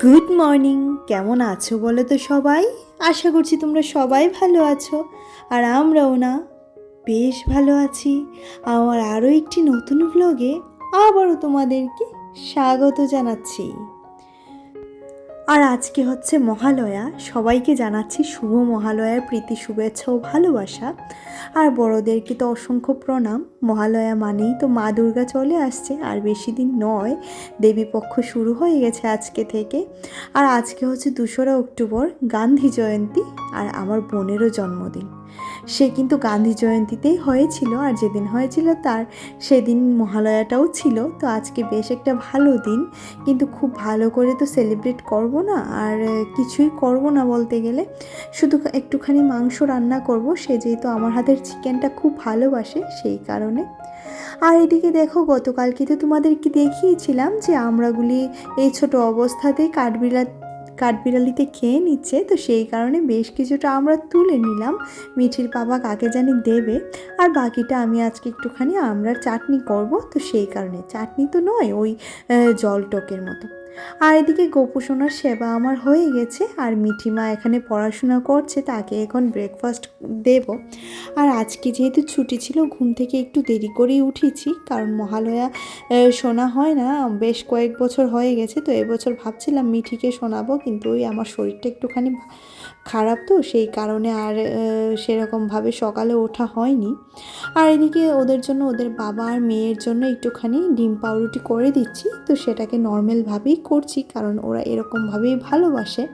Good morning. কেমন আছো বলো তো সবাই? আশা করছি তোমরা সবাই ভালো আছো, আর আমরাও না বেশ ভালো আছি। আমার আরও একটি নতুন ব্লগে আবারও তোমাদেরকে স্বাগত জানাচ্ছি। আর আজকে হচ্ছে মহালয়া, সবাইকে জানাচ্ছি শুভ মহালয়ার প্রীতি, শুভেচ্ছা ও ভালোবাসা। আর বড়োদেরকে তো অসংখ্য প্রণাম। মহালয়া মানেই তো মা দুর্গা চলে আসছে, আর বেশি দিন নয়, দেবীপক্ষ শুরু হয়ে গেছে আজকে থেকে। আর আজকে হচ্ছে 2রা অক্টোবর, গান্ধী জয়ন্তী, আর আমার বোনেরও জন্মদিন। সে কিন্তু গান্ধী জয়ন্তীতেই হয়েছিল, আর যেদিন হয়েছিল তার সেদিন মহালয়াটাও ছিল। তো আজকে বেশ একটা ভালো দিন, কিন্তু খুব ভালো করে তো সেলিব্রেট করব না, আর কিছুই করব না বলতে গেলে। শুধু একটুখানি মাংস রান্না করব, সে যেহেতু আমার হাতের চিকেনটা খুব ভালোবাসে সেই কারণে। আর এদিকে দেখো, গতকালকে তো তোমাদেরকে দেখিয়েছিলাম যে আমড়াগুলি এই ছোট অবস্থাতেই কাঠবিড়ালিতে খেয়ে নিচ্ছে, তো সেই কারণে বেশ কিছুটা আমরা তুলে নিলাম। মিঠির বাবা কাকে জানি দেবে, আর বাকিটা আমি আজকে একটুখানি আমড়ার চাটনি করব, তো সেই কারণে চাটনি তো নয়, ওই জল টকের মতো। আর এদিকে গোপুসোনার সেবা আমার হয়ে গেছে, আর মিঠিমা এখানে পড়াশোনা করছে, তাকে এখন ব্রেকফাস্ট দেব। আর আজকে যেহেতু ছুটি ছিল, ঘুম থেকে একটু দেরি করেই উঠেছি, কারণ মহালয়া শোনা হয় না, বেশ কয়েক বছর হয়ে গেছে। তো এবছর ভাবছিলাম মিঠিকে শোনাবো, কিন্তু ওই আমার শরীরটা একটুখানি খারাপ, তো সেই কারণে আর সেরকমভাবে সকালে ওঠা হয়নি। আর এদিকে ওদের জন্য, ওদের বাবা আর মেয়ের জন্য একটুখানি ডিম পাউরুটি করে দিচ্ছি, তো সেটাকে নর্মালভাবেই করছি, কারণ ওরা এরকমভাবেই ভালোবাসে।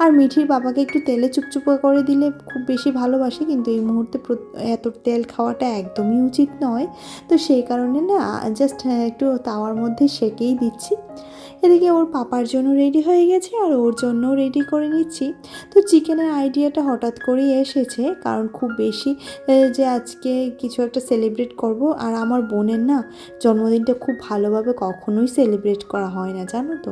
আর মিঠির বাবাকে একটু তেলে চুপচুপা করে দিলে খুব বেশি ভালোবাসে, কিন্তু এই মুহূর্তে এত তেল খাওয়াটা একদমই উচিত নয়। তো সেই কারণে না জাস্ট একটু তাওয়ার মধ্যে সেঁকেই দিচ্ছি। এদিকে ওর পাপার জন্য রেডি হয়ে গেছে, আর ওর জন্যও রেডি করে নিচ্ছি। তো চিকেনের আইডিয়াটা হঠাৎ করেই এসেছে, কারণ খুব বেশি যে আজকে কিছু একটা সেলিব্রেট করব। আর আমার বোনের না জন্মদিনটা খুব ভালোভাবে কখনোই সেলিব্রেট করা হয় না, জানো তো।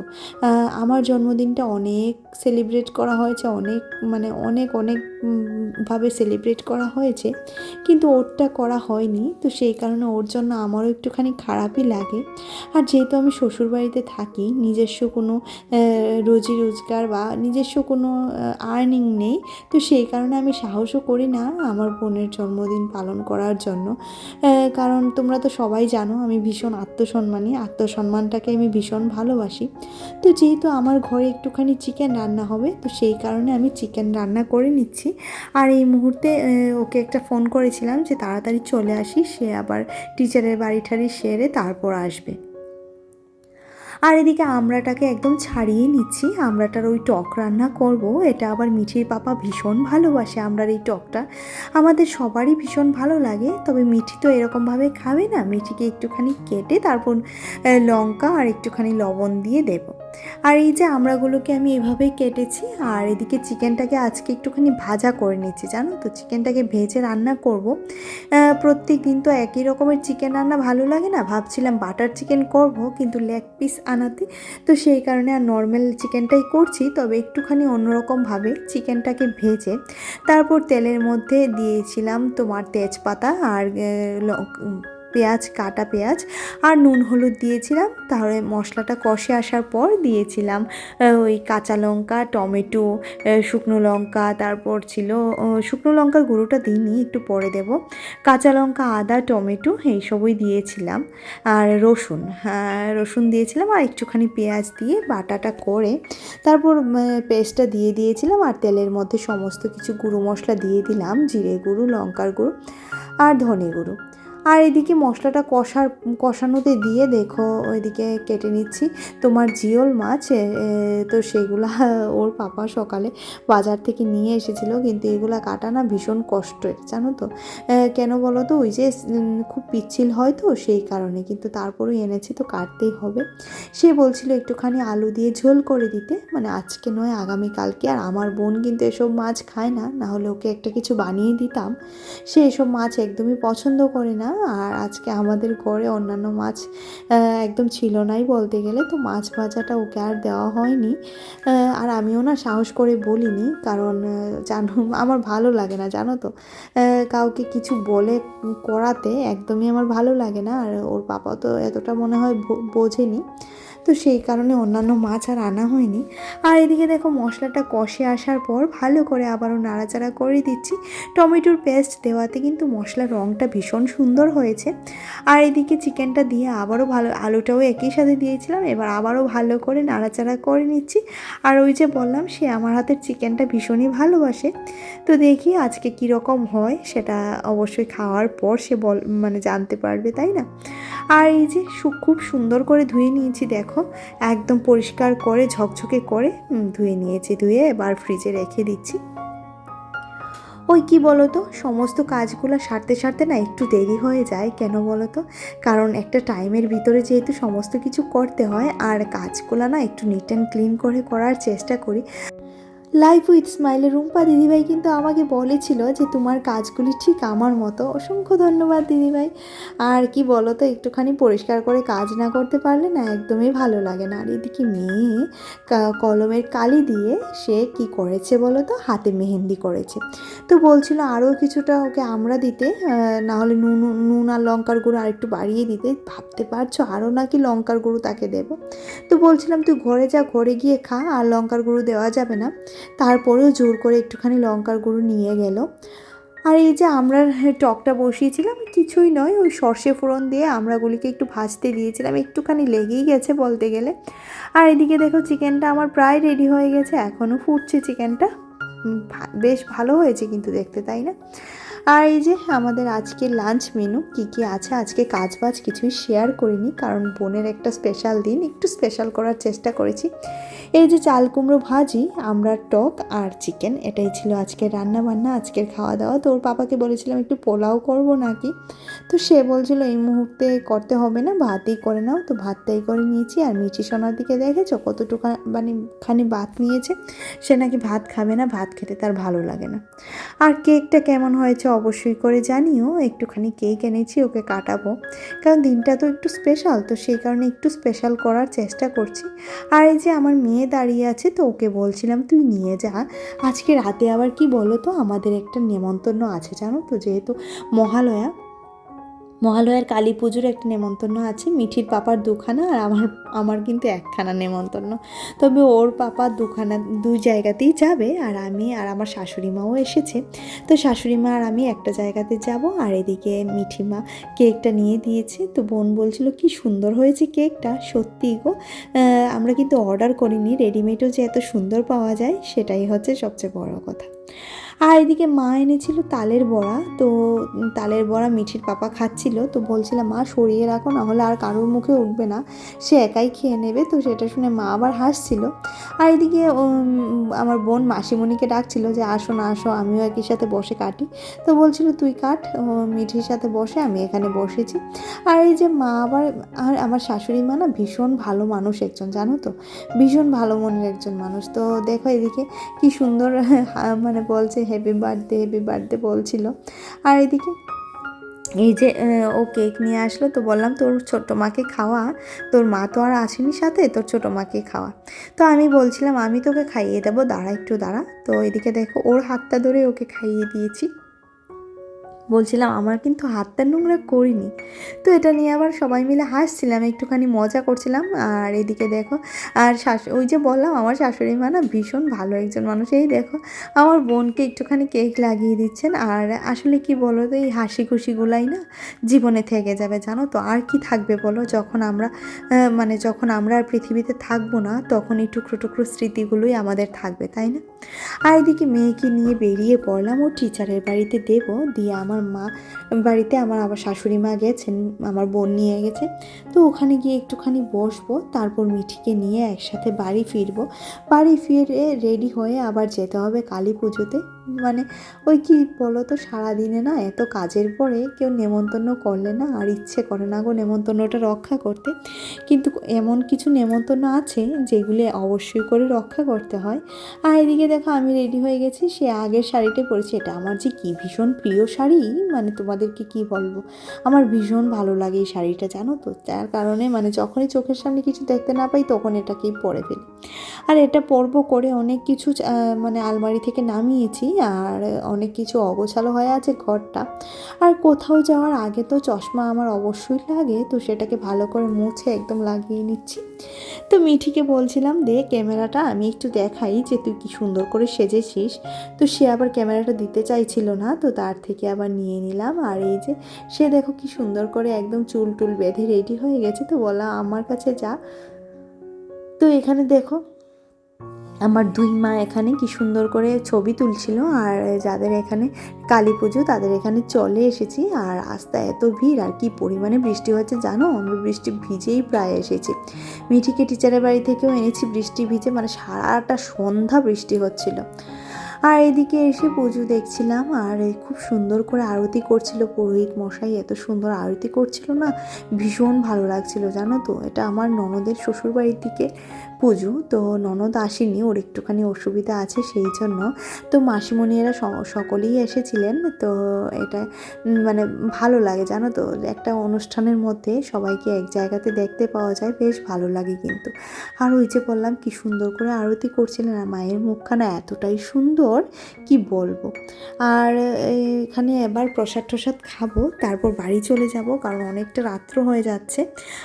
আমার জন্মদিনটা অনেক সেলিব্রেট করা হয়েছে, অনেক মানে অনেক অনেক ভাবে সেলিব্রেট করা হয়েছে, কিন্তু ওরটা করা হয়নি। তো সেই কারণে ওর জন্য আমারও একটুখানি খারাপই লাগে। আর যেহেতু আমি শ্বশুরবাড়িতে থাকি, নিজস্ব কোনো রুজি রোজগার বা নিজস্ব কোনো আর্নিং নেই, তো সেই কারণে আমি সাহসও করি না আমার বোনের জন্মদিন পালন করার জন্য। কারণ তোমরা তো সবাই জানো আমি ভীষণ আত্মসম্মানী, আত্মসম্মানটাকে আমি ভীষণ ভালোবাসি। তো যেহেতু আমার ঘরে একটুখানি চিকেন রান্না হবে, তো সেই কারণে আমি চিকেন রান্না করে নিচ্ছি। আর এই মুহূর্তে ওকে একটা ফোন করেছিলাম যে তাড়াতাড়ি চলে আসি, সে আবার টিচারের বাড়ি ঠাড়ি সেরে তারপর আসবে। আর এদিকে আমড়াটাকে একদম ছাড়িয়ে নিচ্ছি, আমড়াটার ওই টক রান্না করব। এটা আবার মিঠির পাপা ভীষণ ভালোবাসে, আমড়ার এই টকটা আমাদের সবারই ভীষণ ভালো লাগে। তবে মিঠি তো এরকমভাবে খাবে না, মিঠিকে একটুখানি কেটে তারপর লঙ্কা আর একটুখানি লবণ দিয়ে দেব। আর এই যে আমড়াগুলোকে আমি এভাবেই কেটেছি। আর এদিকে চিকেনটাকে আজকে একটুখানি ভাজা করে নিচ্ছি, জানো তো, চিকেনটাকে ভেজে রান্না করব। প্রত্যেক দিন তো একই রকমের চিকেন রান্না ভালো লাগে না, ভাবছিলাম বাটার চিকেন করব, কিন্তু লেগ পিস আনাতে, তো সেই কারণে আর নর্মাল চিকেনটাই করছি। তবে একটুখানি অন্যরকমভাবে চিকেনটাকে ভেজে তারপর তেলের মধ্যে দিয়েছিলাম তোমার তেজপাতা আর পেঁয়াজ, কাটা পেঁয়াজ আর নুন হলুদ দিয়েছিলাম। তাহলে মশলাটা কষে আসার পর দিয়েছিলাম ওই কাঁচা লঙ্কা, টমেটো, শুকনো লঙ্কা, তারপর ছিল শুকনো লঙ্কার গুঁড়োটা দিইনি, একটু পরে দেব, কাঁচা লঙ্কা, আদা, টমেটো এইসবই দিয়েছিলাম। আর রসুন দিয়েছিলাম, আর একটুখানি পেঁয়াজ দিয়ে বাটাটা করে তারপর পেস্টটা দিয়ে দিয়েছিলাম। আর তেলের মধ্যে সমস্ত কিছু গুঁড়ো মশলা দিয়ে দিলাম, জিরে গুঁড়ো, লঙ্কার গুঁড়ো আর ধনে গুঁড়ো। আর এদিকে মশলাটা কষানোতে দিয়ে দেখো ওইদিকে কেটে নিচ্ছি তোমার জিওল মাছ। তো সেগুলা ওর পাপা সকালে বাজার থেকে নিয়ে এসেছিলো, কিন্তু এগুলা কাটা না ভীষণ কষ্টের, জানো তো। কেন বলো তো, ওই যে খুব পিচ্ছিল হয় তো সেই কারণে, কিন্তু তারপরেও এনেছি তো কাটতেই হবে। সে বলছিল একটুখানি আলু দিয়ে ঝোল করে দিতে, মানে আজকে নয় আগামীকালকে। আর আমার বোন কিন্তু এসব মাছ খায় না, না হলে ওকে একটা কিছু বানিয়ে দিতাম। সে এসব মাছ একদমই পছন্দ করে না। আর আজকে আমাদের ঘরে অন্যান্য মাছ একদম ছিল নাই বলতে গেলে, তো মাছ ভাজাটা ওকে আর দেওয়া হয়নি। আর আমিও না সাহস করে বলিনি, কারণ জানো আমার ভালো লাগে না, জানো তো, কাউকে কিছু বলে করাতে একদমই আমার ভালো লাগে না। আর ওর পাপা তো এতটা মনে হয় বোঝেনি। তো সেই কারণে অন্যান্য মাছ আর আনা হয়নি। আর এদিকে দেখো মশলাটা কষে আসার পর ভালো করে আবারও নাড়াচাড়া করে দিচ্ছি। টমেটোর পেস্ট দেওয়াতে কিন্তু মশলার রঙটা ভীষণ সুন্দর হয়েছে। আর এদিকে চিকেনটা দিয়ে আবারও ভালো, আলুটাও একই সাথে দিয়েছিলাম, এবার আবারও ভালো করে নাড়াচাড়া করে নিচ্ছি। আর ওই যে বললাম সে আমার হাতের চিকেনটা ভীষণই ভালোবাসে, তো দেখি আজকে কীরকম হয় সেটা অবশ্যই খাওয়ার পর সে মানে জানতে পারবে, তাই না? আর এই যে খুব সুন্দর করে ধুয়ে নিয়েছি, দেখো একদম পরিষ্কার করে ঝকঝকে করে ধুয়ে নিয়েছি। ধুয়ে এবার ফ্রিজে রেখে দিচ্ছি। ওই কি বলো তো, সমস্ত কাজগুলো সারতে সারতে না একটু দেরি হয়ে যায়। কেন বলো তো? কারণ একটা টাইমের ভিতরে যেহেতু সমস্ত কিছু করতে হয়, আর কাজগুলো না একটু নিট অ্যান্ড ক্লিন করে করার চেষ্টা করি। লাইফ উইথ স্মাইলের রুম্পা দিদিভাই কিন্তু আমাকে বলেছিল যে তোমার কাজগুলি ঠিক আমার মতো। অসংখ্য ধন্যবাদ দিদিভাই। আর কি বলো তো, একটুখানি পরিষ্কার করে কাজ না করতে পারলে না একদমই ভালো লাগে না। আর এদিকে মেয়ে কলমের কালি দিয়ে সে কি করেছে বলো তো, হাতে মেহেন্দি করেছে। তো বলছিল আরও কিছুটা ওকে আমরা দিতে, নাহলে নুন আর লঙ্কার গুঁড়ো আর একটু বাড়িয়ে দিতে। ভাবতে পারছো আরও নাকি লঙ্কার গুঁড়ো তাকে দেবো? তো বলছিলাম তুই ঘরে যা, ঘরে গিয়ে খা, আর লঙ্কার গুঁড়ো দেওয়া যাবে না। তারপরেও জোর করে একটুখানি লঙ্কার গুঁড়ো নিয়ে গেল। আর এই যে আমরা টকটা বসিয়েছিলাম, কিছুই নয়, ওই সর্ষে ফোড়ন দিয়ে আমড়াগুলিকে একটু ভাজতে দিয়েছিলাম, একটুখানি লেগেই গেছে বলতে গেলে। আর এদিকে দেখো চিকেনটা আমার প্রায় রেডি হয়ে গেছে, এখনও ফুটছে চিকেনটা। বেশ ভালো হয়েছে কিন্তু দেখতে, তাই না? আর এই যে আমাদের আজকের লাঞ্চ মেনু কি কি আছে, আজকে কাজবাজ কিছুই শেয়ার করিনি, কারণ বোনের একটা স্পেশাল দিন, একটু স্পেশাল করার চেষ্টা করেছি। এই যে চাল কুমড়ো ভাজি, আমরা টক আর চিকেন, এটাই ছিল আজকের রান্না বান্না, আজকের খাওয়া দাওয়া। তো ওর পাপাকে বলেছিলাম একটু পোলাও করব নাকি, তো সে বলছিল এই মুহূর্তে করতে হবে না, ভাতই করে নাও। তো ভাতটাই করে নিয়েছি। আর মিচি সোনার দিকে দেখেছো কতটুকু মানে খানি ভাত নিয়েছে, সে নাকি ভাত খাবে না, ভাত খেতে তার ভালো লাগে না। আর কেকটা কেমন হয়েছে অবশ্যই করে জানিও। একটুখানি কেক এনেছি, ওকে কাটাবো, কারণ দিনটা তো একটু স্পেশাল, তো সেই কারণে একটু স্পেশাল করার চেষ্টা করছি। আর এই যে আমার মেয়ে দাঁড়িয়ে আছে, তো ওকে বলছিলাম তুই নিয়ে যা। আজকে রাতে আবার কি বলো তো, আমাদের একটা নেমন্তন্ন আছে জানো তো, যেহেতু মহালয়ার কালী পুজোর একটা নেমন্তন্ন আছে। মিঠির পাপার দুখানা আর আমার কিন্তু একখানা নেমন্তন্ন। তবে ওর পাপা দুই জায়গাতেই যাবে, আর আমি আর আমার শাশুড়ি মাও এসেছে। তো শাশুড়ি মা আর আমি একটা জায়গাতে যাব। আর এদিকে মিঠিমা কেকটা নিয়ে দিয়েছে। তো বোন বলছিল কি সুন্দর হয়েছে কেকটা, সত্যি গো। আমরা কিন্তু অর্ডার করিনি, রেডিমেডও যে এত সুন্দর পাওয়া যায় সেটাই হচ্ছে সবচেয়ে বড় কথা। আর এদিকে মা এনেছিল তালের বড়া। তো তালের বড়া মিঠির পাপা খাচ্ছিল, তো বলছিলাম মা সরিয়ে রাখো, নাহলে আর কারোর মুখে উঠবে না, সে একাই খেয়ে নেবে। তো সেটা শুনে মা আবার হাসছিল। আর এদিকে আমার বোন মাসিমণিকে ডাকছিল যে আসো না আসো, আমিও একই সাথে বসে কাটি। তো বলছিল তুই কাট, মিঠির সাথে বসে, আমি এখানে বসেছি। আর এই যে মা আবার, আর আমার শাশুড়ি মা না ভীষণ ভালো মানুষ একজন, জানো তো, ভীষণ ভালো মনের একজন মানুষ। তো দেখো এদিকে কি সুন্দর মানে বলছে হ্যাপি বার্থডে বলছিল। আর এদিকে এই যে ও কেক নিয়ে আসলো, তো বললাম তোর ছোটো মাকে খাওয়া, তোর মা তো আর আসেনি সাথে, তোর ছোটো মাকে খাওয়া। তো আমি বলছিলাম আমি তোকে খাইয়ে দেবো, দাঁড়া একটু দাঁড়া। তো এদিকে দেখো ওর হাতটা ধরে ওকে খাইয়ে দিয়েছি। বলছিলাম আমার কিন্তু হাতটা নোংরা করিনি। তো এটা নিয়ে আবার সবাই মিলে হাসছিলাম, একটুখানি মজা করছিলাম। আর এদিকে দেখো, আর ওই যে বললাম আমার শাশুড়ি মা না ভীষণ ভালো একজন মানুষ। এই দেখো আমার বোনকে একটুখানি কেক লাগিয়ে দিচ্ছেন। আর আসলে কি বলো তো, এই হাসি খুশিগুলাই না জীবনে থেকে যাবে, জানো তো। আর কি থাকবে বলো, যখন আমরা আর পৃথিবীতে থাকবো না, তখন এই টুকরো টুকরো স্মৃতিগুলোই আমাদের থাকবে, তাই না? আর এদিকে মেয়েকে নিয়ে বেরিয়ে পড়লাম ও টিচারের বাড়িতে দিয়ে আমার মা বাড়িতে আমার আবার শাশুড়ি মা গেছেন, আমার বোন নিয়ে গেছে। তো ওখানে গিয়ে একটুখানি বসবো, তারপর মিঠিকে নিয়ে একসাথে বাড়ি ফিরবো। বাড়ি ফিরে রেডি হয়ে আবার যেতে হবে কালী পুজোতে। মানে ওই কি বলো তো, সারাদিনে না এত কাজের পরে কেউ নেমন্তন্ন করলে না আর ইচ্ছে করে না গো নেমন্তন্নটা রক্ষা করতে। কিন্তু এমন কিছু নেমন্তন্ন আছে যেগুলি অবশ্যই করে রক্ষা করতে হয়। আর এদিকে দেখো আমি রেডি হয়ে গেছি, সে আগের শাড়িটা পরেছি। এটা আমার যে কি ভীষণ প্রিয় শাড়ি, মানে তোমাদেরকে কি বলবো, আমার ভীষণ ভালো লাগে এই শাড়িটা, জানো তো। তার কারণে মানে যখনই চোখের সামনে কিছু দেখতে না পাই তখন এটাকেই পরে ফেলি। আর এটা পরবো করে অনেক কিছু মানে আলমারি থেকে নামিয়েছি, আর অনেক কিছু অগোছালো হয়ে আছে ঘরটা। আর কোথাও যাওয়ার আগে তো চশমা আমার অবশ্যই লাগে, তো সেটাকে ভালো করে মুছে একদম লাগিয়ে নিচ্ছি। তো মিঠিকে বলছিলাম দে ক্যামেরাটা, আমি একটু দেখাই যে তুই কি সুন্দর করে সেজেছিস। তো সে আবার ক্যামেরাটা দিতে চাইছিল না, তো তার থেকে আবার নিয়ে নিলাম। আর এই যে সে দেখো কি সুন্দর করে একদম চুল টুল বেঁধে রেডি হয়ে গেছে। তো বললাম আমার কাছে যা। তো এখানে দেখো আমার দুই মা এখানে কি সুন্দর করে ছবি তুলছিল। আর যাদের এখানে কালী পুজো তাদের এখানে চলে এসেছি। আর রাস্তায় এত ভিড়, আর কি পরিমাণে বৃষ্টি হচ্ছে জানো, আমরা বৃষ্টি ভিজেই প্রায় এসেছি। মিঠিকে টিচারের বাড়ি থেকেও এনেছি বৃষ্টি ভিজে, মানে সারাটা সন্ধ্যা বৃষ্টি হচ্ছিল। আর এদিকে এসে পুজো দেখছিলাম, আর খুব সুন্দর করে আরতি করছিল পুরোহিত মশাই, এত সুন্দর আরতি করছিল না, ভীষণ ভালো লাগছিল জানো তো। এটা আমার ননদের শ্বশুরবাড়ির দিকে পুজো, তো ননদ আসেনি, ওর একটুখানি অসুবিধা আছে সেই জন্য। তো মাসিমণিরা সকলেই এসেছিলেন। তো এটা মানে ভালো লাগে জানো তো, একটা অনুষ্ঠানের মধ্যে সবাইকে এক জায়গাতে দেখতে পাওয়া যায়, বেশ ভালো লাগে কিন্তু। আর ওই যে বললাম কি সুন্দর করে আরতি করছিলেন, আর মায়ের মুখখানা এতটাই সুন্দর কি বলবো। আর এখানে এবার প্রসাদ টসাদ খাবো, তারপর বাড়ি চলে যাব, কারণ অনেকটা রাত্র হয়ে যাচ্ছে।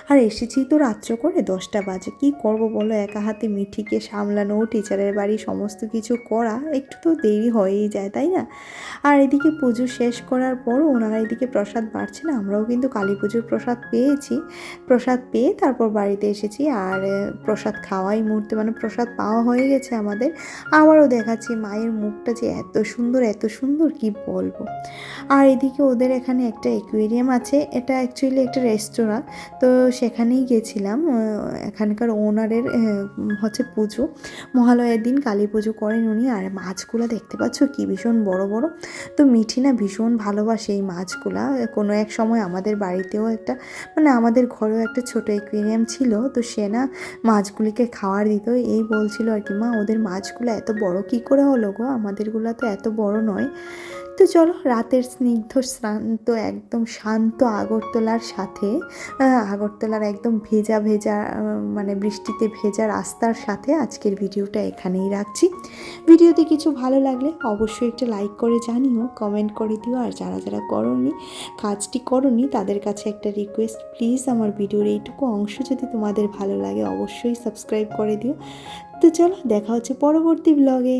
আর এসেছি তো রাত্র করে 10টা বাজে, কি করব বলো, একা হাতে মিঠিকে সামলানো, টিচারের বাড়ি সমস্ত কিছু করা, একটু তো দেরি হয়েই যায় তাই না। আর এদিকে পুজো শেষ করার পরও ওনারা এদিকে প্রসাদ বাড়ছে না, আমরাও কিন্তু কালী পুজোর প্রসাদ পেয়েছি। প্রসাদ পেয়ে তারপর বাড়িতে এসেছি। আর প্রসাদ খাওয়াই মুহূর্তে, মানে প্রসাদ পাওয়া হয়ে গেছে আমাদের। আবারও দেখাচ্ছি মায়ের মুখটা যে এত সুন্দর এত সুন্দর কি বলবো। আর এদিকে ওদের এখানে একটা অ্যাকুয়ারিয়াম আছে, এটা অ্যাকচুয়ালি একটা রেস্তোরাঁ, তো সেখানেই গেছিলাম। এখানকার ওনারের হচ্ছে পুজো, মহালয়ের দিন কালী পুজো করেন উনি। আর মাছগুলো দেখতে পাচ্ছ কি ভীষণ বড় বড়। তো মিঠি না ভীষণ ভালোবাসে এই মাছগুলা। কোনো এক সময় আমাদের বাড়িতেও একটা, মানে আমাদের ঘরেও একটা ছোটো অ্যাকুয়ারিয়াম ছিল, তো সে না মাছগুলিকে খাওয়ার দিত। এই বলছিল আর কি, মা ওদের মাছগুলো এত বড় কী করে হলো গো, আমাদেরগুলো তো এত বড় নয়। তো চলো, রাতের স্নিগ্ধ শ্রান্ত একদম শান্ত আগরতলার সাথে, আগরতলার একদম ভেজা ভেজা মানে বৃষ্টিতে ভেজা রাস্তার সাথে আজকের ভিডিওটা এখানেই রাখছি। ভিডিওতে কিছু ভালো লাগলে অবশ্যই একটা লাইক করে জানিও, কমেন্ট করে দিও। আর যারা যারা কাজটি করনি তাদের কাছে একটা রিকোয়েস্ট, প্লিজ আমার ভিডিওর এইটুকু অংশ যদি তোমাদের ভালো লাগে অবশ্যই সাবস্ক্রাইব করে দিও। তো চলো, দেখা হচ্ছে পরবর্তী ব্লগে।